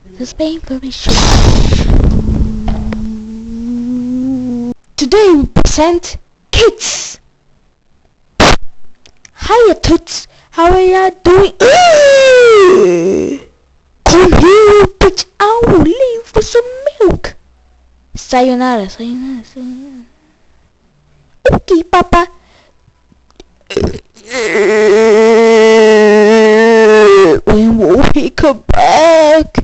The SpainFurry Show. Today we present kids. Hiya Toots, how are ya doing? Come here, bitch, I will leave for some milk. Sayonara, sayonara, sayonara. Okay, Papa. When will he come back?